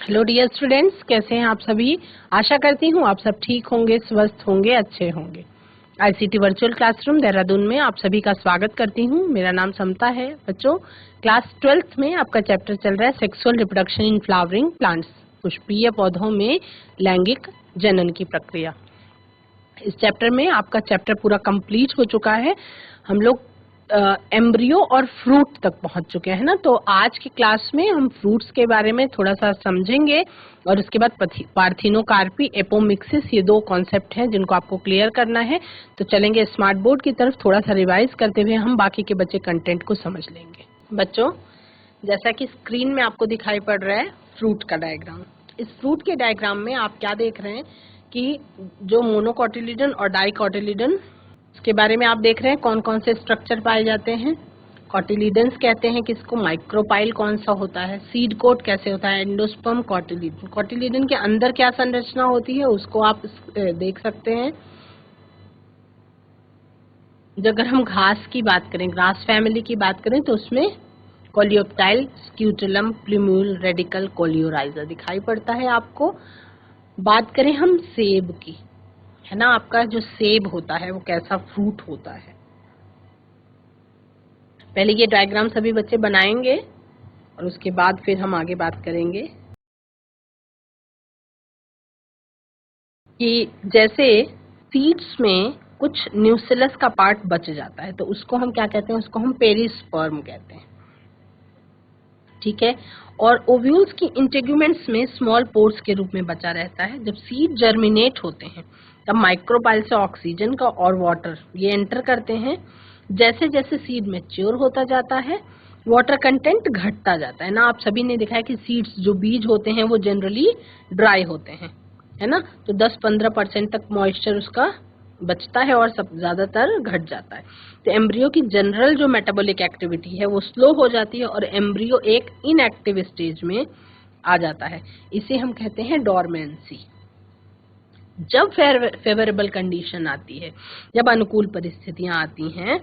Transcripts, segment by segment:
Hello dear students, कैसे हैं आप सभी। आशा करती हूँ आप सब ठीक होंगे, स्वस्थ होंगे, अच्छे होंगे। आईसीटी वर्चुअल क्लासरूम देहरादून में आप सभी का स्वागत करती हूँ। मेरा नाम समता है। बच्चों, क्लास 12th में आपका चैप्टर चल रहा है sexual reproduction in flowering plants, पुष्पीय पौधों में लैंगिक जनन की प्रक्रिया। इस चैप्टर में आपका चैप्टर पूरा कंप्लीट हो चुका है। हम लोग एम्ब्रियो और फ्रूट तक पहुंच चुके हैं ना। तो आज की क्लास में हम फ्रूट्स के बारे में थोड़ा सा समझेंगे और उसके बाद पार्थिनोकार्पी, एपोमिक्सिस, ये दो कॉन्सेप्ट हैं जिनको आपको क्लियर करना है। तो चलेंगे स्मार्ट बोर्ड की तरफ, थोड़ा सा रिवाइज करते हुए हम बाकी के बच्चे कंटेंट को समझ लेंगे। बच्चों, जैसा कि स्क्रीन में आपको दिखाई पड़ रहा है फ्रूट का डायग्राम। इस फ्रूट के डायग्राम में आप क्या देख रहे हैं कि जो मोनोकोटिलिडन और डाइकोटिलिडन, उसके बारे में आप देख रहे हैं कौन कौन से स्ट्रक्चर पाए जाते हैं। कोटिलिडन्स कहते हैं किसको, माइक्रोपाइल कौन सा होता है, सीड कोट कैसे होता है, एंडोस्पर्म, कोटिलिडन। कोटिलिडन के अंदर क्या संरचना होती है उसको आप देख सकते हैं। अगर हम घास की बात करें, ग्रास फैमिली की बात करें, तो उसमें कोलियोप्टाइल, स्क्यूटुलम, प्लूम्यूल, रेडिकल, कोलियोराइजा दिखाई पड़ता है आपको। बात करें हम सेब की, है ना, आपका जो सेब होता है वो कैसा फ्रूट होता है। पहले ये डायग्राम सभी बच्चे बनाएंगे और उसके बाद फिर हम आगे बात करेंगे कि जैसे सीड्स में कुछ न्यूसिलस का पार्ट बच जाता है तो उसको हम क्या कहते हैं, उसको हम पेरिस्पर्म कहते हैं, ठीक है। और ओव्यूल्स की इंटेगुमेंट्स में स्मॉल पोर्स के रूप में बचा रहता है। जब सीड जर्मिनेट होते हैं तब माइक्रोपाइल से ऑक्सीजन का और वाटर ये एंटर करते हैं। जैसे जैसे सीड मैच्योर होता जाता है वाटर कंटेंट घटता जाता है ना। आप सभी ने देखा है कि सीड्स जो बीज होते हैं वो जनरली ड्राई होते हैं, है ना। तो 10-15% तक मॉइस्चर उसका बचता है और सब ज्यादातर घट जाता है। तो एम्ब्रियो की जनरल जो मेटाबॉलिक एक्टिविटी है वो स्लो हो जाती है और एम्ब्रियो एक इनएक्टिव स्टेज में आ जाता है। इसे हम कहते हैं डोरमेंसी। जब फेवरेबल कंडीशन आती है, जब अनुकूल परिस्थितियां आती हैं,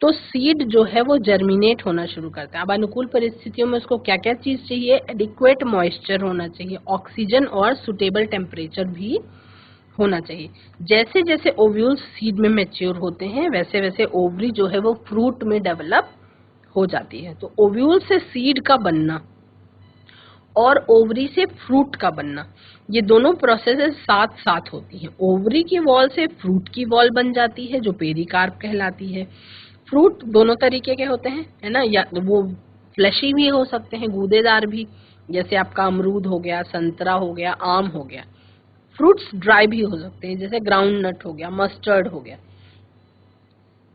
तो सीड जो है वो जर्मिनेट होना शुरू करता है। अब अनुकूल परिस्थितियों में उसको क्या क्या चीज चाहिए, एडिक्वेट मॉइस्चर होना चाहिए, ऑक्सीजन और सुटेबल टेम्परेचर भी होना चाहिए। जैसे जैसे ओव्यूल्स सीड में मैच्योर होते हैं वैसे वैसे ओवरी जो है वो फ्रूट में डेवलप हो जाती है। तो ओव्यूल से सीड का बनना और ओवरी से फ्रूट का बनना, ये दोनों प्रोसेसेस साथ साथ होती हैं। ओवरी की वॉल से फ्रूट की वॉल बन जाती है जो पेरिकार्प कहलाती है। फ्रूट दोनों तरीके के होते हैं, है ना, या वो फ्लैशी भी हो सकते हैं, गूदेदार भी, जैसे आपका अमरूद हो गया, संतरा हो गया, आम हो गया। फ्रूट्स ड्राई भी हो सकते हैं, जैसे ग्राउंड नट हो गया, मस्टर्ड हो गया।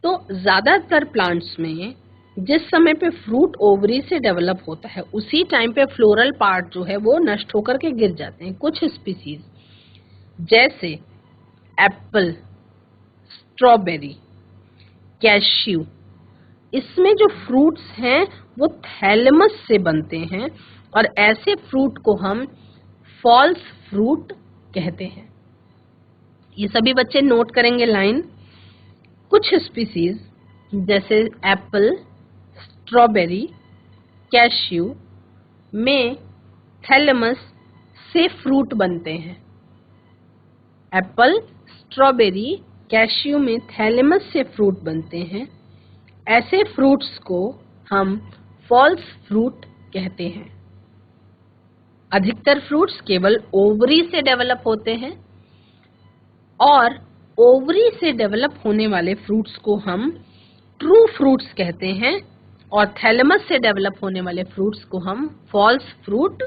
तो ज्यादातर प्लांट्स में जिस समय पे फ्रूट ओवरी से डेवलप होता है उसी टाइम पे फ्लोरल पार्ट जो है वो नष्ट होकर के गिर जाते हैं। कुछ स्पीसीज जैसे एप्पल, स्ट्रॉबेरी, कैश्यू, इसमें जो फ्रूट्स हैं वो थैलेमस से बनते हैं और ऐसे फ्रूट को हम फॉल्स फ्रूट कहते हैं। ये सभी बच्चे नोट करेंगे लाइन। कुछ स्पीसीज जैसे एप्पल, स्ट्रॉबेरी, कैश्यू में थैलेमस से फ्रूट बनते हैं। एप्पल, स्ट्रॉबेरी, कैश्यू में थैलेमस से फ्रूट बनते हैं। ऐसे फ्रूट्स को हम फॉल्स फ्रूट कहते हैं। अधिकतर फ्रूट्स केवल ओवरी से डेवलप होते हैं और ओवरी से डेवलप होने वाले फ्रूट्स को हम ट्रू फ्रूट्स कहते हैं और थैलेमस से डेवलप होने वाले फ्रूट्स को हम फॉल्स फ्रूट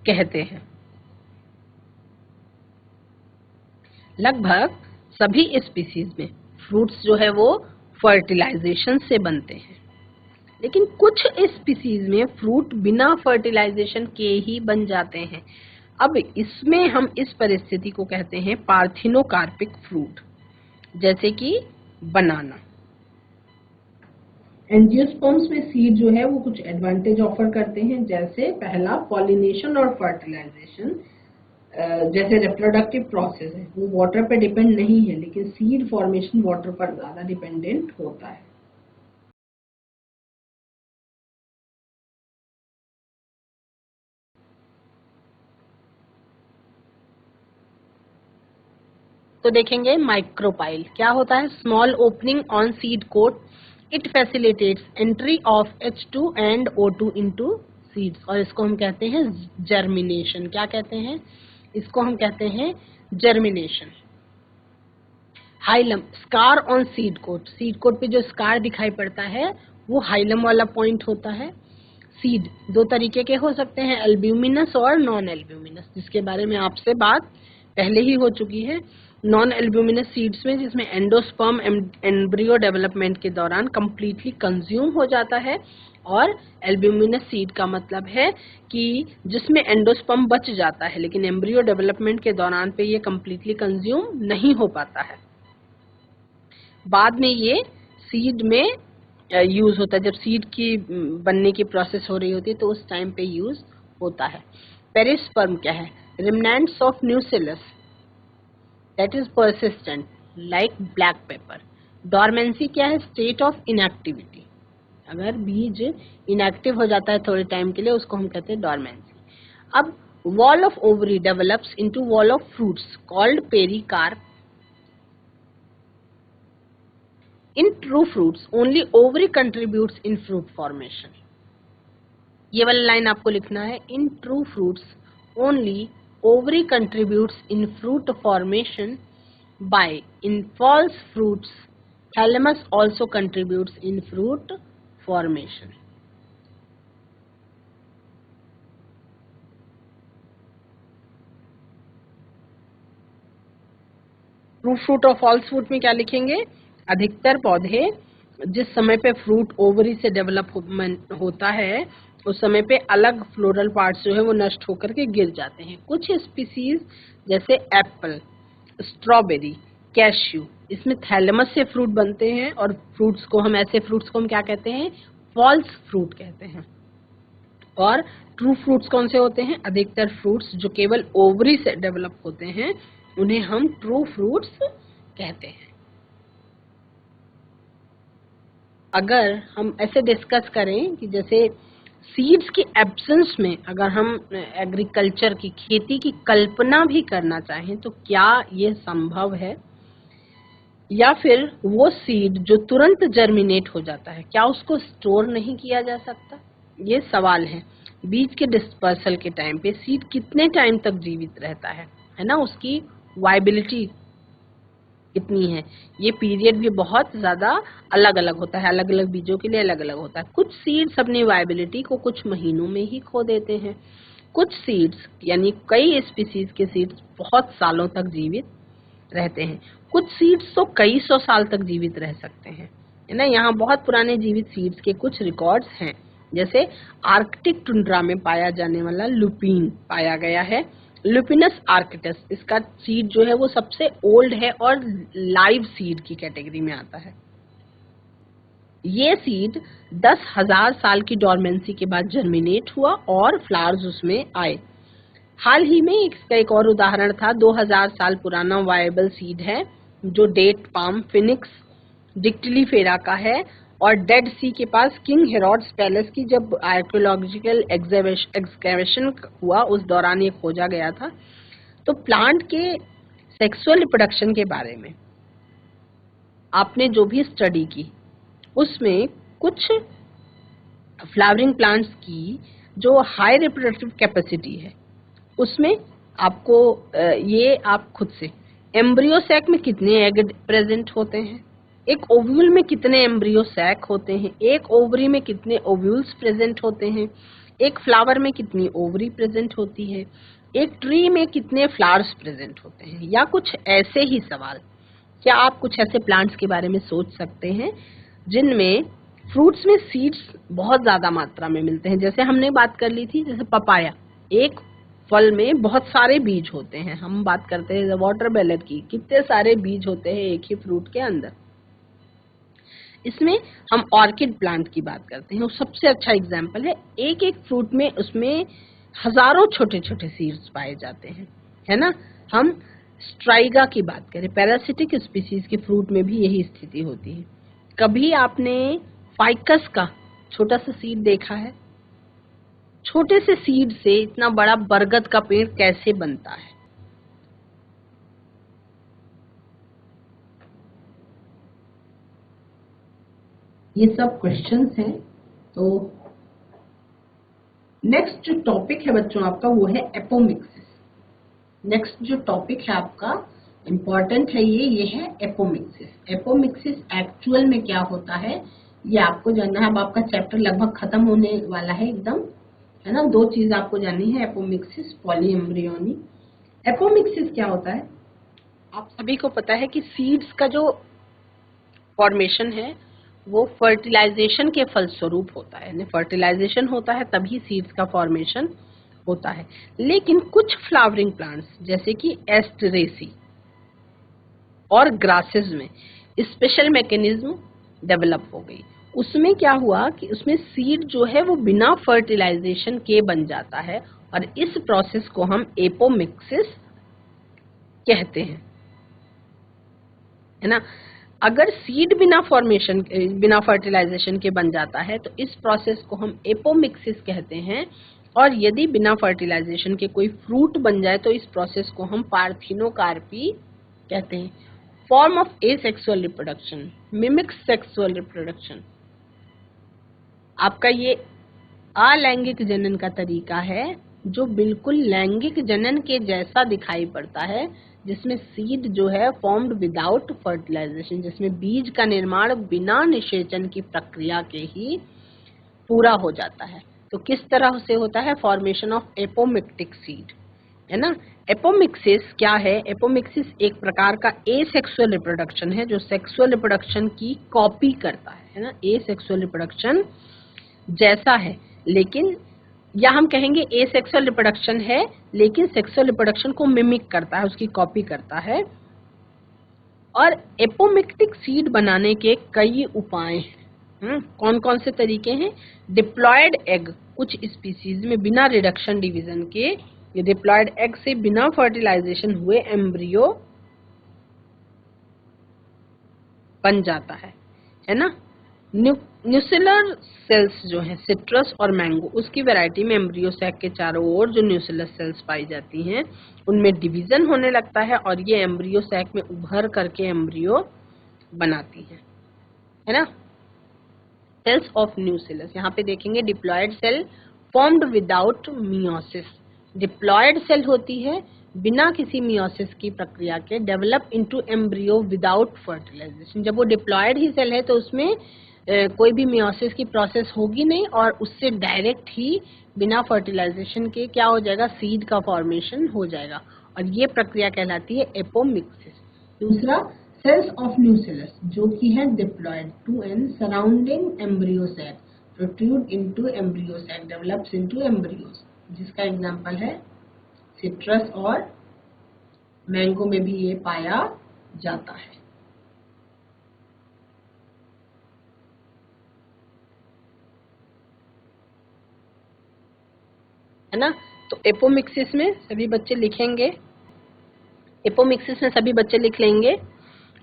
कहते हैं। लगभग सभी स्पीसीज में फ्रूट्स जो है वो फर्टिलाइजेशन से बनते हैं, लेकिन कुछ स्पीसीज में फ्रूट बिना फर्टिलाइजेशन के ही बन जाते हैं। अब इसमें हम इस परिस्थिति को कहते हैं पार्थिनोकार्पिक फ्रूट, जैसे कि बनाना। एंजियोस्पर्म्स में सीड जो है वो कुछ एडवांटेज ऑफर करते हैं, जैसे पहला पॉलिनेशन और फर्टिलाइजेशन। जैसे रिप्रोडक्टिव प्रोसेस है वो वाटर पे डिपेंड नहीं है, लेकिन सीड फॉर्मेशन वाटर पर ज्यादा डिपेंडेंट होता है। तो देखेंगे माइक्रोपाइल क्या होता है, small opening on seed coat, it facilitates entry of H2 and O2 into seeds, और इसको हम कहते हैं जर्मिनेशन। क्या कहते हैं, इसको हम कहते हैं germination. Hilum, scar on seed coat, seed coat पे जो स्कार दिखाई पड़ता है वो हाइलम वाला पॉइंट होता है। सीड दो तरीके के हो सकते हैं, एल्ब्यूमिनस और नॉन एल्ब्यूमिनस, जिसके बारे में आपसे बात पहले ही हो चुकी है। नॉन एल्ब्यूमिनस सीड्स में जिसमें एंडोस्पर्म एम्ब्रियो डेवलपमेंट के दौरान कंप्लीटली कंज्यूम हो जाता है, और एल्ब्यूमिनस सीड का मतलब है कि जिसमें एंडोस्पर्म बच जाता है लेकिन एम्ब्रियो डेवलपमेंट के दौरान पे ये कंप्लीटली कंज्यूम नहीं हो पाता है, बाद में ये सीड में यूज होता है। जब सीड की बनने की प्रोसेस हो रही होती है तो उस टाइम पे यूज होता है। पेरिस्पर्म क्या है, remnants of nucellus that is persistent like black pepper. Dormancy क्या है, स्टेट ऑफ इनएक्टिविटी, अगर बीज इनएक्टिव हो जाता है थोड़े टाइम के लिए उसको हम कहते हैं डॉर्मेंसी। अब wall of ovary develops into wall of fruits called pericarp. In true fruits, only ovary contributes in fruit formation. ये वाला लाइन आपको लिखना है, in true fruits, only ovary contributes in fruit formation by, in false fruits, thalamus also contributes in fruit formation. True fruit और false fruit में क्या लिखेंगे, अधिकतर पौधे जिस समय पे फ्रूट ओवरी से डेवलप होता है उस समय पे अलग फ्लोरल पार्ट्स जो है वो नष्ट होकर के गिर जाते हैं। कुछ स्पीसीज जैसे एप्पल, स्ट्रॉबेरी, कैश्यू, इसमें थैलेमस से फ्रूट बनते हैं, और फ्रूट्स को हम ऐसे फ्रूट्स को हम क्या कहते हैं, फॉल्स फ्रूट कहते हैं। और ट्रू फ्रूट्स कौन से होते हैं, अधिकतर फ्रूट्स जो केवल ओवरी से डेवलप होते हैं उन्हें हम ट्रू फ्रूट्स कहते हैं। अगर हम ऐसे डिस्कस करें कि जैसे सीड्स की एब्सेंस में अगर हम एग्रीकल्चर की खेती की कल्पना भी करना चाहें तो क्या ये संभव है, या फिर वो सीड जो तुरंत जर्मिनेट हो जाता है क्या उसको स्टोर नहीं किया जा सकता, ये सवाल है। बीज के डिस्पर्सल के टाइम पे सीड कितने टाइम तक जीवित रहता है ना, उसकी वायबिलिटी कितनी है, ये पीरियड भी बहुत ज्यादा अलग अलग होता है, अलग अलग बीजों के लिए अलग अलग होता है। कुछ सीड्स अपनी वायबिलिटी को कुछ महीनों में ही खो देते हैं, कुछ सीड्स यानी कई स्पीसीज के सीड्स बहुत सालों तक जीवित रहते हैं, कुछ सीड्स तो कई सौ साल तक जीवित रह सकते हैं, है ना। यहाँ बहुत पुराने जीवित सीड्स के कुछ रिकॉर्ड्स हैं, जैसे आर्कटिक टुंड्रा में पाया जाने वाला लुपीन पाया गया है, लुपिनस आर्किटस, इसका सीड जो है वो सबसे ओल्ड है और लाइव सीड की कैटेगरी में आता है। ये सीड 10,000 साल की डॉर्मेंसी के बाद जर्मिनेट हुआ और फ्लावर्स उसमें आए। हाल ही में इसका एक और उदाहरण था, 2000 साल पुराना वायबल सीड है जो डेट पाम फिनिक्स डिक्टिलीफेरा का है, और डेड सी के पास किंग हेरोड्स पैलेस की जब आर्कियोलॉजिकल एक्सकैवेशन हुआ उस दौरान ये खोजा गया था। तो प्लांट के सेक्सुअल रिप्रोडक्शन के बारे में आपने जो भी स्टडी की उसमें कुछ फ्लावरिंग प्लांट्स की जो हाई रिप्रोडक्टिव कैपेसिटी है उसमें आपको ये आप खुद से एम्ब्रियो सैक में कितने एग प्रेजेंट होते हैं, एक ओव्यूल में कितने एम्ब्रियो सैक होते हैं, एक ओवरी में कितने ओव्यूल्स प्रेजेंट होते हैं, एक फ्लावर में कितनी ओवरी प्रेजेंट होती है, एक ट्री में कितने फ्लावर्स प्रेजेंट होते हैं, या कुछ ऐसे ही सवाल। क्या आप कुछ ऐसे प्लांट्स के बारे में सोच सकते हैं जिनमें फ्रूट्स में सीड्स बहुत ज्यादा मात्रा में मिलते हैं, जैसे हमने बात कर ली थी, जैसे पपाया, एक फल में बहुत सारे बीज होते हैं, हम बात करते हैं वाटरमेलन की, कितने सारे बीज होते हैं एक ही फ्रूट के अंदर। इसमें हम ऑर्किड प्लांट की बात करते हैं, वो सबसे अच्छा एग्जाम्पल है, एक एक फ्रूट में उसमें हजारों छोटे छोटे सीड्स पाए जाते हैं, है ना। हम स्ट्राइगा की बात करें, पैरासिटिक स्पीसीज के फ्रूट में भी यही स्थिति होती है। कभी आपने फाइकस का छोटा सा सीड देखा है, छोटे से सीड से इतना बड़ा बरगद का पेड़ कैसे बनता है, ये सब क्वेश्चंस हैं। तो नेक्स्ट जो टॉपिक है बच्चों आपका वो है एपोमिक्सिस। नेक्स्ट जो टॉपिक है आपका इम्पॉर्टेंट है ये है एपोमिक्सिस। एपोमिक्सिस एक्चुअल में क्या होता है ये आपको जानना है। अब आपका चैप्टर लगभग खत्म होने वाला है एकदम, है ना। 2 चीज आपको जाननी है, एपोमिक्सिस, पॉलीएम्ब्रियोनी। एपोमिक्सिस क्या होता है? आप सभी को पता है कि सीड्स का जो फॉर्मेशन है वो फर्टिलाइजेशन के फलस्वरूप होता है। फर्टिलाइजेशन होता है तभी सीड्स का फॉर्मेशन होता है। लेकिन कुछ फ्लावरिंग प्लांट्स जैसे कि एस्टरेसी और ग्रासेस में स्पेशल मैकेनिज्म डेवलप हो गई। उसमें क्या हुआ कि उसमें सीड जो है वो बिना फर्टिलाइजेशन के बन जाता है और इस प्रोसेस को हम एपोमिक्सिस कहते हैं, है ना। अगर सीड बिना फर्टिलाइजेशन के बन जाता है तो इस प्रोसेस को हम एपोमिक्सिस कहते हैं। और यदि बिना फर्टिलाइजेशन के कोई फ्रूट बन जाए तो इस प्रोसेस को हम पार्थिनोकार्पी कहते हैं। Form of asexual reproduction, mimic sexual reproduction. आपका ये अलैंगिक जनन का तरीका है जो बिल्कुल लैंगिक जनन के जैसा दिखाई पड़ता है, जिसमें सीड जो है फॉर्म्ड विदाउट फर्टिलाइजेशन, जिसमें बीज का निर्माण बिना निषेचन की प्रक्रिया के ही पूरा हो जाता है। तो किस तरह से होता है? फॉर्मेशन ऑफ एपोमिक्टिक सीड, है ना। एपोमिक्सिस क्या है? एपोमिक्सिस एक प्रकार का एसेक्सुअल रिप्रोडक्शन है जो सेक्सुअल रिप्रोडक्शन की कॉपी करता है ना। एसेक्सुअल रिप्रोडक्शन जैसा है, लेकिन या हम कहेंगे एसेक्सुअल रिप्रोडक्शन है लेकिन सेक्सुअल रिप्रोडक्शन को मिमिक करता है, उसकी कॉपी करता है। और एपोमिक्टिक सीड बनाने के कई उपाय हैं। कौन कौन से तरीके हैं? डिप्लॉयड एग, कुछ स्पीसीज में बिना रिडक्शन डिवीजन के ये डिप्लॉयड एग से बिना फर्टिलाइजेशन हुए एम्ब्रियो बन जाता है ना। न्यूसिलर सेल्स जो हैं सिट्रस और मैंगो, उसकी वैरायटी में एम्ब्रियो सैक के चारों ओर जो न्यूसिलर सेल्स पाई जाती हैं उनमें डिवीजन होने लगता है और ये एम्ब्रियो सैक में उभर करके एम्ब्रियो बनाती हैं, है ना। सेल्स ऑफ न्यूसिलस, यहाँ पे देखेंगे diploid cell formed without meiosis. Diploid cell होती है बिना किसी मियोसिस की प्रक्रिया के, develop into embryo without fertilisation. जब वो डिप्लॉयड ही सेल है तो उसमें कोई भी मियोसिस की प्रोसेस होगी नहीं और उससे डायरेक्ट ही बिना फर्टिलाइजेशन के क्या हो जाएगा? सीड का फॉर्मेशन हो जाएगा और ये प्रक्रिया कहलाती है एपोमिक्सिस। दूसरा, सेल्स ऑफ न्यूसिलस जो कि है diploid too and surrounding embryo sac protrude into embryo sac develops into embryos, जिसका एग्जांपल है सिट्रस और मैंगो में भी ये पाया जाता है ना। तो एपोमिक्सिस में सभी बच्चे लिखेंगे, एपोमिक्सिस में सभी बच्चे लिख लेंगे।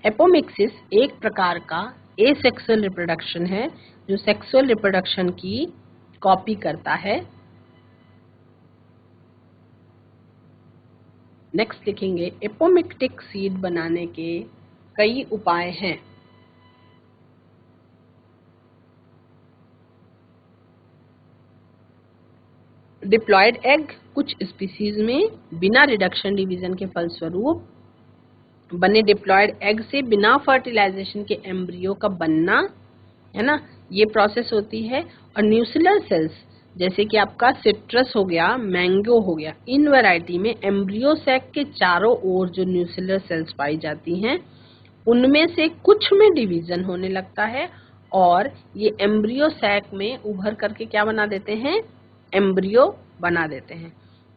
एपोमिक्सिस एक प्रकार का एसेक्सुअल रिप्रोडक्शन है जो सेक्सुअल रिप्रोडक्शन की कॉपी करता है। नेक्स्ट लिखेंगे एपोमिक्टिक सीड बनाने के कई उपाय हैं। डिप्लॉयड एग, कुछ स्पीसीज में बिना रिडक्शन डिवीजन के फलस्वरूप बने डिप्लॉयड एग से बिना फर्टिलाइजेशन के एम्ब्रियो का बनना, है ना, ये प्रोसेस होती है। और न्यूसिलर सेल्स जैसे कि आपका सिट्रस हो गया, मैंगो हो गया, इन वैरायटी में एम्ब्रियो सैक के चारों ओर जो न्यूसिलर सेल्स पाई जाती हैं उनमें से कुछ में डिवीजन होने लगता है और ये एम्ब्रियो सैक में उभर करके क्या बना देते हैं? एम्ब्रियो बना देते हैं।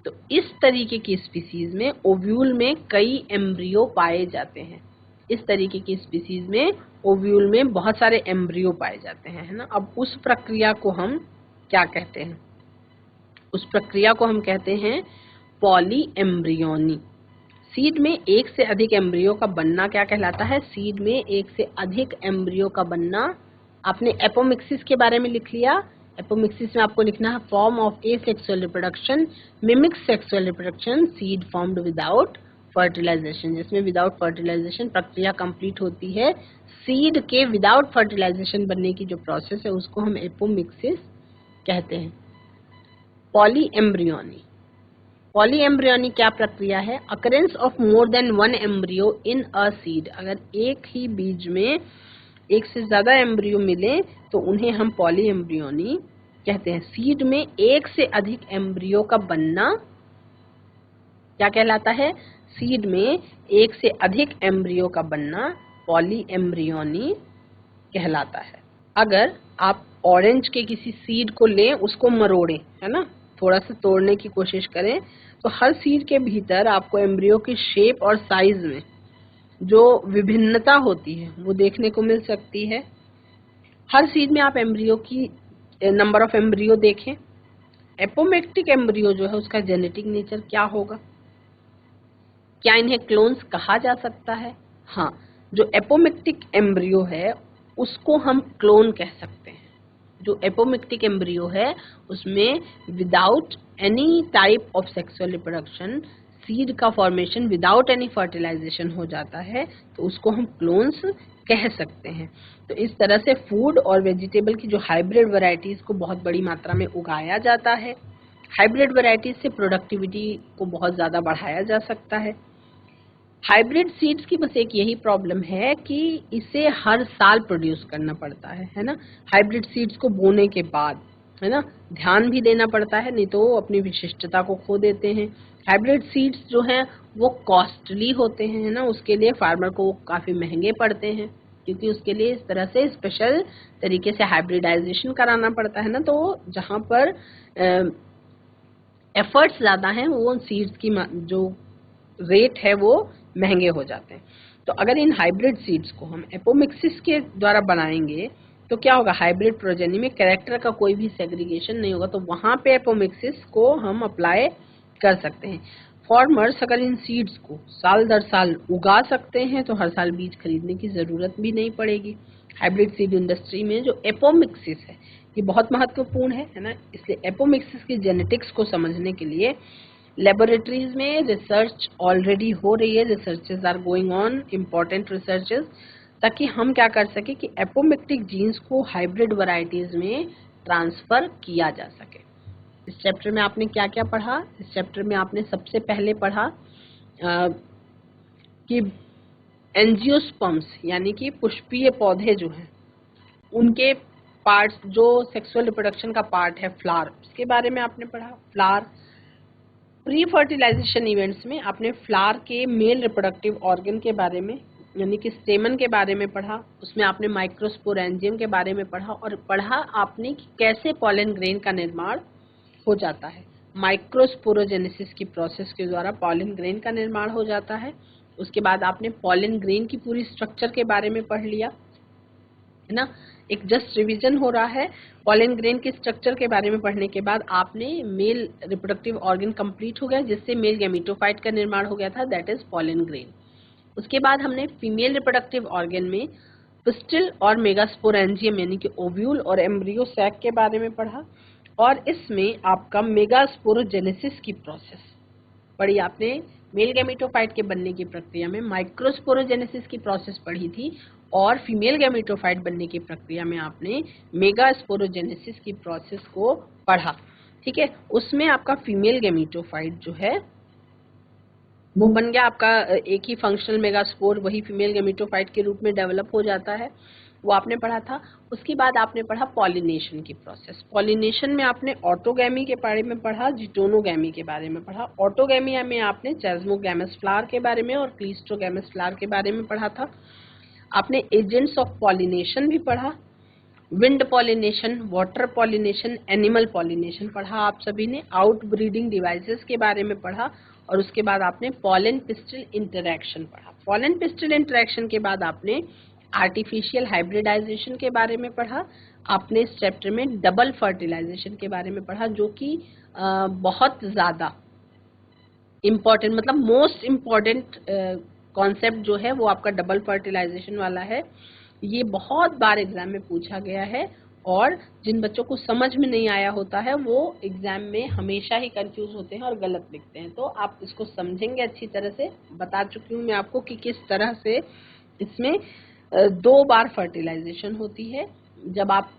तो इस तरीके की स्पीसीज में ओव्यूल में कई एम्ब्रियो पाए जाते हैं। इस तरीके की स्पीसीज में ओव्यूल में बहुत सारे एम्ब्रियो पाए जाते हैं, है ना। अब उस प्रक्रिया को हम क्या कहते हैं? उस प्रक्रिया को हम कहते हैं पॉलीएम्ब्रियोनी। सीड में एक से अधिक एम्ब्रियो का बनना क्या कहलाता है? सीड में एक से अधिक एम्ब्रियो का बनना। आपने एपोमिक्सिस के बारे में लिख लिया। एपोमिक्सिस में आपको लिखना है form of asexual reproduction, mimic sexual reproduction, seed formed without fertilisation, जिसमें विदाउट फर्टिलाइजेशन प्रक्रिया कंप्लीट होती है। सीड के विदाउट फर्टिलाइजेशन बनने की जो प्रोसेस है उसको हम एपोमिक्सिस कहते हैं। पॉलीएम्ब्रियोनी, पॉलीएम्ब्रियोनी क्या प्रक्रिया है? Occurrence of more than one embryo in a seed, अगर एक ही बीज में एक से ज्यादा एम्ब्रियो मिले तो उन्हें हम पॉलीएम्ब्रियोनी कहते हैं। सीड में एक से अधिक एम्ब्रियो का बनना क्या कहलाता है? सीड में एक से अधिक एम्ब्रियो का बनना पॉलीएम्ब्रियोनी कहलाता है। अगर आप ऑरेंज के किसी सीड को लें, उसको मरोड़ें, है ना, थोड़ा सा तोड़ने की कोशिश करें, तो हर सीड के भीतर आपको एम्ब्रियो की शेप और साइज में जो विभिन्नता होती है वो देखने को मिल सकती है। हर सीड में आप एम्ब्रियो की नंबर ऑफ एम्ब्रियो देखें। एपोमेक्टिक एम्ब्रियो जो है उसका जेनेटिक नेचर क्या होगा? क्या इन्हें क्लोन्स कहा जा सकता है? हाँ, जो एपोमेक्टिक एम्ब्रियो है उसको हम क्लोन कह सकते हैं। जो एपोमेक्टिक एम्ब्रियो है उसमें without any type of sexual reproduction seed का फॉर्मेशन विदाउट एनी फर्टिलाइजेशन हो जाता है, तो उसको हम क्लोन्स कह सकते हैं। तो इस तरह से फूड और वेजिटेबल की जो हाइब्रिड वैरायटीज को बहुत बड़ी मात्रा में उगाया जाता है। हाइब्रिड वैरायटीज से प्रोडक्टिविटी को बहुत ज्यादा बढ़ाया जा सकता है। हाइब्रिड सीड्स की बस एक यही प्रॉब्लम है कि इसे हर साल प्रोड्यूस करना पड़ता है ना। हाइब्रिड सीड्स को बोने के बाद, है ना, ध्यान भी देना पड़ता है, नहीं तो वो अपनी विशिष्टता को खो देते हैं। हाइब्रिड सीड्स जो हैं वो कॉस्टली होते हैं, है ना, उसके लिए फार्मर को काफी महंगे पड़ते हैं, क्योंकि उसके लिए इस तरह से स्पेशल तरीके से हाइब्रिडाइजेशन कराना पड़ता है ना। तो जहाँ पर एफर्ट्स ज्यादा हैं वो सीड्स की जो रेट है वो महंगे हो जाते हैं। तो अगर इन हाइब्रिड सीड्स को हम एपोमिक्सिस के द्वारा बनाएंगे तो क्या होगा? हाइब्रिड प्रोजेनी में कैरेक्टर का कोई भी सेग्रीगेशन नहीं होगा, तो वहां पे एपोमिक्सिस को हम अप्लाई कर सकते हैं। फार्मर्स अगर इन सीड्स को साल दर साल उगा सकते हैं तो हर साल बीज खरीदने की जरूरत भी नहीं पड़ेगी। हाइब्रिड सीड इंडस्ट्री में जो एपोमिक्सिस है ये बहुत महत्वपूर्ण है ना। इसलिए एपोमिक्सिस की जेनेटिक्स को समझने के लिए लेबोरेटरीज में रिसर्च ऑलरेडी हो रही है, researches are going on, important researches, ताकि हम क्या कर सके कि एपोमेक्टिक जीन्स को हाइब्रिड वैरायटीज में ट्रांसफर किया जा सके। इस चैप्टर में आपने क्या क्या पढ़ा? इस चैप्टर में आपने सबसे पहले पढ़ा कि एंजियोस्पर्म्स यानी कि पुष्पीय पौधे जो हैं उनके पार्ट्स, जो सेक्सुअल रिप्रोडक्शन का पार्ट है फ्लावर, उसके बारे में आपने पढ़ा। फ्लावर प्री फर्टिलाइजेशन इवेंट्स में आपने फ्लावर के मेल रिप्रोडक्टिव ऑर्गन के बारे में यानी कि स्टेमन के बारे में पढ़ा। उसमें आपने माइक्रोस्पोरेंजियम के बारे में पढ़ा और पढ़ा आपने कि कैसे पॉलन ग्रेन का निर्माण हो जाता है। माइक्रोस्पोरोजेनेसिस की प्रोसेस के द्वारा पॉलन ग्रेन का निर्माण हो जाता है। उसके बाद आपने पॉलन ग्रेन की पूरी स्ट्रक्चर के बारे में पढ़ लिया, है ना। एक जस्ट रिवीजन हो रहा है। पॉलन ग्रेन के स्ट्रक्चर के बारे में पढ़ने के बाद आपने मेल रिप्रोडक्टिव ऑर्गन कंप्लीट हो गया जिससे मेल गैमेटोफाइट का निर्माण हो गया था, दैट इज पॉलन ग्रेन। उसके बाद हमने फीमेल रिप्रोडक्टिव ऑर्गन में पिस्टिल और मेगास्पोरेंजियम यानी कि ओव्यूल और एम्ब्रियो सैक के बारे में पढ़ा और इसमें आपका मेगास्पोरोजेनेसिस की प्रोसेस पढ़ी आपने। मेल गैमेटोफाइट के बनने की प्रक्रिया में माइक्रोस्पोरोजेनेसिस की प्रोसेस पढ़ी थी और फीमेल गैमेटोफाइट बनने की प्रक्रिया में आपने मेगास्पोरोजेनेसिस की प्रोसेस को पढ़ा, ठीक है। उसमें आपका फीमेल गैमेटोफाइट जो है वो बन गया आपका एक ही फंक्शनल मेगास्पोर, वही फीमेल गैमेटोफाइट के रूप में डेवलप हो जाता है, वो आपने पढ़ा था। उसके बाद आपने पढ़ा पॉलिनेशन की प्रोसेस। पॉलिनेशन में आपने ऑटोगैमी के बारे में पढ़ा, जिटोनोगैमी के बारे में पढ़ा। ऑटोगैमी में आपने चेस्मोगैमस फ्लावर के बारे में और क्लीस्टोगैमस फ्लावर के बारे में पढ़ा था। आपने एजेंट्स ऑफ पॉलिनेशन भी पढ़ा, wind pollination, water pollination, animal pollination पढ़ा आप सभी ने। आउट ब्रीडिंग डिवाइसेस के बारे में पढ़ा और उसके बाद आपने पॉलन पिस्टिल इंटरैक्शन पढ़ा। पॉलन पिस्टिल इंटरैक्शन के बाद आपने आर्टिफिशियल हाइब्रिडाइजेशन के बारे में पढ़ा। आपने इस चैप्टर में डबल फर्टिलाइजेशन के बारे में पढ़ा जो कि बहुत ज्यादा इम्पोर्टेंट, मतलब मोस्ट इम्पोर्टेंट कॉन्सेप्ट जो है वो आपका डबल फर्टिलाइजेशन वाला है। ये बहुत बार एग्जाम में पूछा गया है और जिन बच्चों को समझ में नहीं आया होता है वो एग्जाम में हमेशा ही कंफ्यूज होते हैं और गलत लिखते हैं। तो आप इसको समझेंगे अच्छी तरह से। बता चुकी हूँ मैं आपको कि किस तरह से इसमें 2 बार फर्टिलाइजेशन होती है। जब आप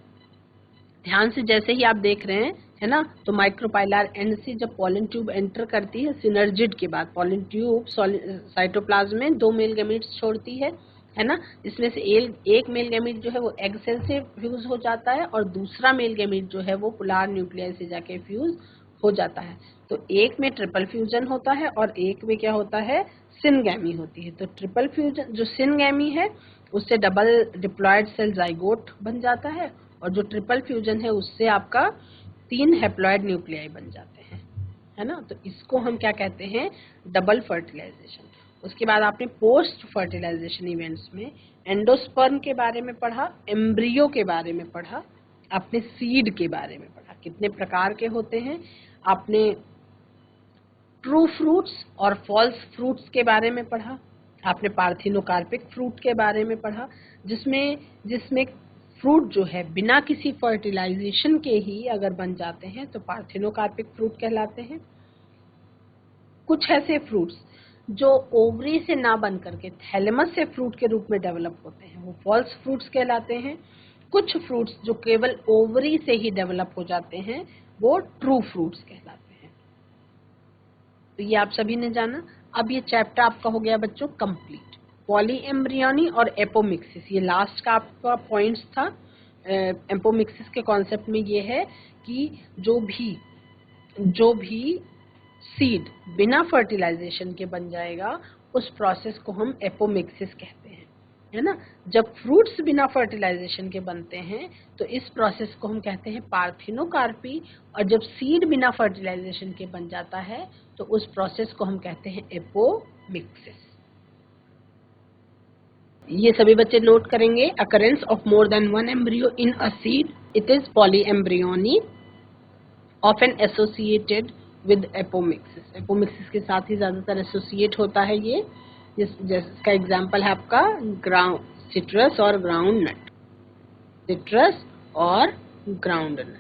ध्यान से जैसे ही आप देख रहे हैं, है ना, तो माइक्रोपाइलर एंड से जब पॉलन ट्यूब एंटर करती है सिनर्जिड के बाद, पॉलन ट्यूब साइटोप्लाज्म में 2 मेल गैमीट्स छोड़ती है ना। इसमें से एक मेल गैमीट जो है वो एग सेल से फ्यूज हो जाता है और दूसरा मेल गैमीट जो है वो पोलर न्यूक्लियस से जाके फ्यूज हो जाता है। तो एक में ट्रिपल फ्यूजन होता है और एक में क्या होता है, सिनगैमी होती है। तो ट्रिपल फ्यूजन जो सिनगैमी है उससे डबल डिप्लॉयड सेल जाइगोट बन जाता है और जो ट्रिपल फ्यूजन है उससे आपका 3 हैप्लॉयड न्यूक्लियाई बन जाते हैं, है ना। तो इसको हम क्या कहते हैं, डबल फर्टिलाइजेशन। उसके बाद आपने पोस्ट फर्टिलाइजेशन इवेंट्स में एंडोस्पर्म के बारे में पढ़ा, एम्ब्रियो के बारे में पढ़ा, आपने सीड के बारे में पढ़ा, कितने प्रकार के होते हैं। आपने ट्रू फ्रूट्स और फॉल्स फ्रूट्स के बारे में पढ़ा, आपने पार्थिनोकार्पिक फ्रूट के बारे में पढ़ा, जिसमें जिसमें फ्रूट जो है बिना किसी फर्टिलाइजेशन के ही अगर बन जाते हैं तो पार्थिनोकार्पिक फ्रूट कहलाते हैं। कुछ ऐसे फ्रूट्स जो ओवरी से ना बन करके थैलेमस से फ्रूट के रूप में डेवलप होते हैं वो फॉल्स फ्रूट्स कहलाते हैं। कुछ फ्रूट्स जो केवल ओवरी से ही डेवलप हो जाते हैं वो ट्रू फ्रूट्स कहलाते हैं। तो ये आप सभी ने जाना। अब ये चैप्टर आपका हो गया बच्चों कंप्लीट। पॉली एम्ब्रियोनी और एपोमिक्सिस, ये लास्ट का आपका पॉइंट्स था। एपोमिक्सिस के कॉन्सेप्ट में ये है कि जो भी सीड बिना फर्टिलाइजेशन के बन जाएगा उस प्रोसेस को हम एपोमिक्सिस कहते हैं, है ना। जब फ्रूट्स बिना फर्टिलाइजेशन के बनते हैं तो इस प्रोसेस को हम कहते हैं पार्थिनोकार्पी, और जब सीड बिना फर्टिलाइजेशन के बन जाता है तो उस प्रोसेस को हम कहते हैं एपोमिक्सिस। ये सभी बच्चे नोट करेंगे। Occurrence of more than one embryo in a seed, it is polyembryony, often associated with apomixis. Apomixis के साथ ही ज्यादातर एसोसिएट होता है ये। जिसका एग्जाम्पल है आपका ग्राउंड सिट्रस और ग्राउंड नट, सिट्रस और ग्राउंड नट।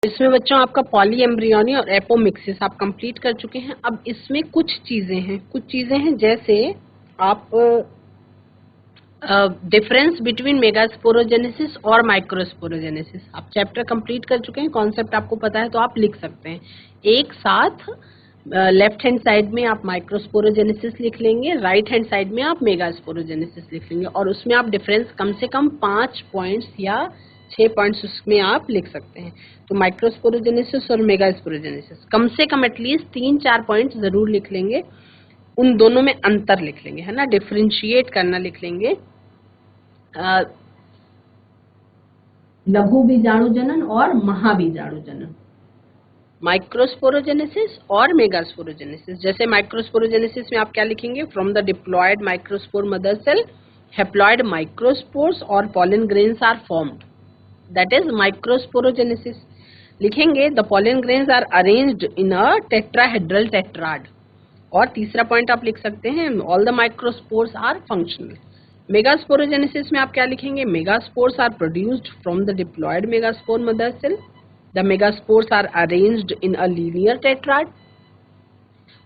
इसमें बच्चों आपका पॉली एम्ब्रियोनी और एपोमिक्सिस आप कंप्लीट कर चुके हैं। अब इसमें कुछ चीजें हैं जैसे आप डिफरेंस बिटवीन मेगास्पोरोजेनेसिस और माइक्रोस्पोरोजेनेसिस आप चैप्टर कंप्लीट कर चुके हैं। कॉन्सेप्ट आपको पता है तो आप लिख सकते हैं। एक साथ लेफ्ट हैंड साइड में आप माइक्रोस्पोरोजेनेसिस लिख लेंगे, राइट हैंड साइड में आप मेगास्पोरोजेनेसिस लिख लेंगे, और उसमें आप डिफरेंस कम से कम 5 पॉइंट्स या 6 पॉइंट्स उसमें आप लिख सकते हैं। तो माइक्रोस्पोरोजेनेसिस और मेगास्पोरोजेनेसिस कम से कम एटलीस्ट 3-4 पॉइंट्स जरूर लिख लेंगे। उन दोनों में अंतर लिख लेंगे, है ना, डिफरेंशिएट करना लिख लेंगे। लघु बीजाणु जनन और महाबीजाणु जनन, माइक्रोस्पोरोजेनेसिस और मेगास्पोरोजेनेसिस। जैसे माइक्रोस्पोरोजेनेसिस में आप क्या लिखेंगे, from the diploid microspore mother cell haploid microspores और pollen grains are formed, that is microsporogenesis. लिखेंगे the pollen grains are arranged in a tetrahedral tetrad. और तीसरा पॉइंट आप लिख सकते हैं all the microspores are functional. Megasporogenesis में आप क्या लिखेंगे, megaspores are produced from the diploid megaspore mother cell, the megaspores are arranged in a linear tetrad,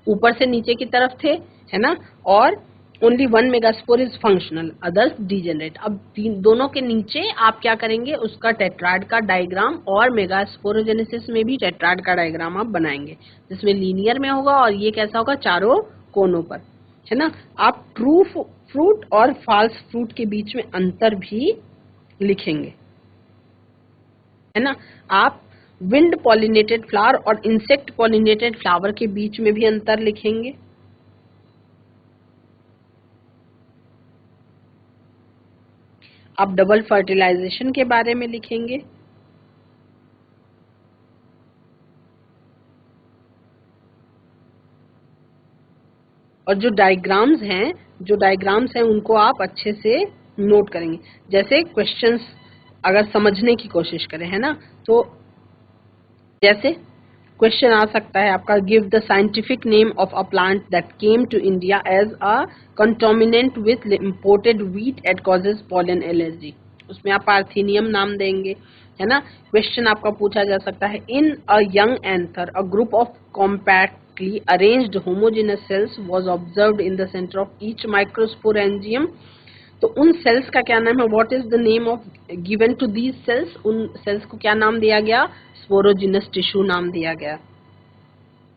ऊपर से नीचे की तरफ थे, है ना, और only one megaspore is functional, others degenerate. अब दोनों के नीचे आप क्या करेंगे, उसका टेट्राड का डायग्राम, और मेगास्पोरोजेनेसिस में भी टेट्राड का डायग्राम आप बनाएंगे जिसमें लीनियर में होगा और ये कैसा होगा, चारों कोनों पर, है ना। आप ट्रू फ्रूट और फॉल्स फ्रूट के बीच में अंतर भी लिखेंगे, है ना। आप विंड पॉलिनेटेड फ्लावर और इंसेक्ट पॉलिनेटेड फ्लावर के बीच में भी अंतर लिखेंगे। आप डबल फर्टिलाइजेशन के बारे में लिखेंगे। और जो डायग्राम्स हैं उनको आप अच्छे से नोट करेंगे। जैसे क्वेश्चंस अगर समझने की कोशिश करें, है ना, तो जैसे क्वेश्चन आ सकता है आपका, give the scientific name of a plant that came to India as a contaminant with imported wheat at causes pollen allergy. उसमें आप पार्थेनियम नाम देंगे, है ना। क्वेश्चन आपका पूछा जा सकता है, in a young anther a group of compactly arranged homogenous cells was observed in the centre of each microsporangium. तो उन सेल्स का क्या नाम है, what is the name of given to these cells, उन सेल्स को क्या नाम दिया गया, स्पोरोजिनस टिश्यू नाम दिया गया,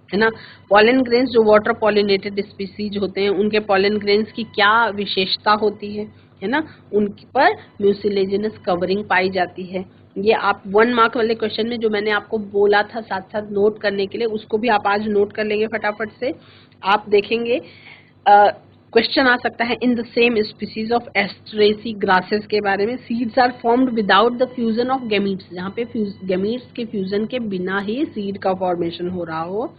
है ना। पॉलन ग्रेन्स जो वाटर पॉलिनेटेड स्पीसीज होते हैं उनके पॉलन ग्रेन्स की क्या विशेषता होती है ना, उन पर म्यूसिलेजिनस कवरिंग पाई जाती है। ये आप 1 मार्क वाले क्वेश्चन में जो मैंने आपको बोला था साथ साथ नोट करने के लिए, उसको भी आप आज नोट कर लेंगे फटाफट से। आप देखेंगे क्वेश्चन आ सकता है, in the same species of Asteraceae grasses के बारे में, seeds are formed without the fusion of gametes, जहाँ पे गैमीट्स के फ्यूजन के बिना ही सीड का फॉर्मेशन हो रहा हो।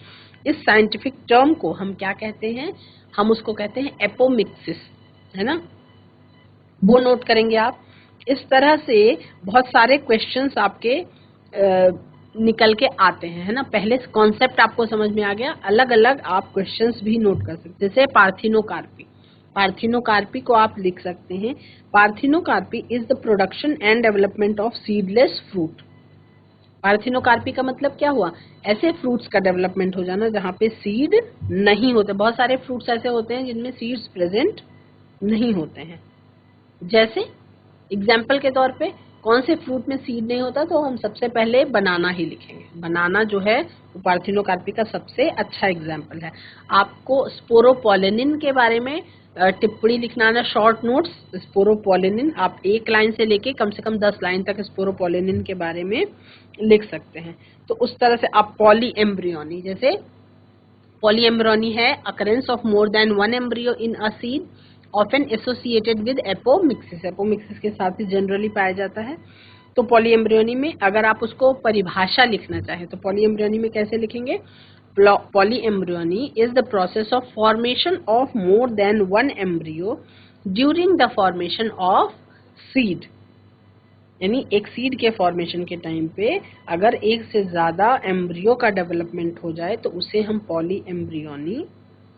इस साइंटिफिक टर्म को हम क्या कहते हैं, हम उसको कहते हैं एपोमिक्सिस, है ना, वो नोट करेंगे आप। इस तरह से बहुत सारे क्वेश्चंस आपके निकल के आते हैं, है ना। पहले कॉन्सेप्ट आपको समझ में आ गया, अलग अलग आप क्वेश्चंस भी नोट कर सकते हैं। जैसे पार्थिनोकार्पी, पार्थिनोकार्पी को आप लिख सकते हैं, parthenocarpy is the production and development of seedless fruit. Parthenocarpy का मतलब क्या हुआ, ऐसे फ्रूट्स का डेवलपमेंट हो जाना जहाँ पे सीड नहीं होते। बहुत सारे फ्रूट्स ऐसे होते हैं जिनमें सीड्स प्रेजेंट नहीं होते हैं। जैसे एग्जाम्पल के तौर पे कौन से फ्रूट में सीड नहीं होता, तो हम सबसे पहले बनाना ही लिखेंगे। बनाना जो है वो पार्थिनोकार्पी का सबसे अच्छा एग्जाम्पल है। आपको स्पोरोपोलेनिन के बारे में टिप्पणी लिखना है, शॉर्ट नोट्स। स्पोरोपोलेनिन आप 1 लाइन से लेके कम से कम 10 लाइन तक स्पोरोपोलेनिन के बारे में लिख सकते हैं। तो उस तरह से आप पॉली एम्ब्रियोनी, जैसे पॉली एम्ब्रियोनी है occurrence of more than 1 embryo in a seed often associated with apomixis, apomixis के साथ ही जनरली पाया जाता है। तो पॉली एम्ब्रियोनी में अगर आप उसको परिभाषा लिखना चाहें तो पॉली एम्ब्रियोनी में कैसे लिखेंगे, poly embryony is the process of formation of more than 1 embryo during the formation of seed. यानी एक सीड के फॉर्मेशन के टाइम पे अगर एक से ज्यादा एम्ब्रियो का डेवलपमेंट हो जाए तो उसे हम पॉली एम्ब्रियोनी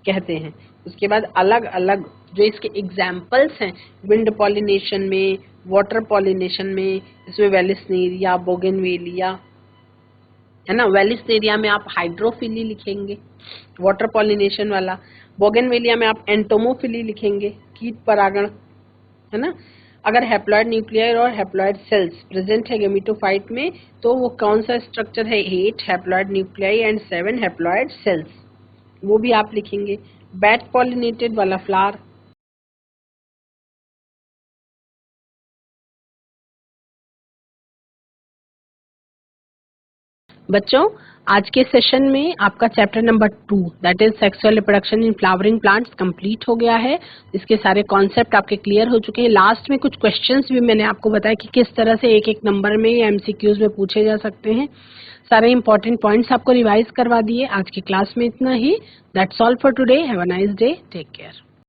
कहते हैं। उसके बाद अलग अलग जो इसके एग्जाम्पल्स हैं, विंड पॉलिनेशन में, वाटर पॉलिनेशन में, इसमें वेलिस्नेरिया, बोगेनवेलिया, है ना। वेलिस्नेरिया में आप हाइड्रोफिली लिखेंगे, वाटर पॉलिनेशन वाला। बोगेनवेलिया में आप एंटोमोफिली लिखेंगे, कीट परागण, है ना। अगर हैप्लॉइड न्यूक्लियर और हैप्लॉइड सेल्स प्रेजेंट है गेमेटोफाइट में तो वो कौन सा स्ट्रक्चर है, 8 haploid nuclei and 7 haploid cells, वो भी आप लिखेंगे। बैट पॉलिनेटेड वाला फ्लावर, बच्चों आज के सेशन में आपका chapter number 2 that is sexual reproduction in flowering plants complete हो गया है। इसके सारे कॉन्सेप्ट आपके क्लियर हो चुके हैं। लास्ट में कुछ क्वेश्चंस भी मैंने आपको बताया कि किस तरह से एक एक नंबर में या एमसीक्यूज में पूछे जा सकते हैं। सारे इंपॉर्टेंट पॉइंट्स आपको रिवाइज करवा दिए। आज की क्लास में इतना ही। That's all for today. Have a nice day. Take care.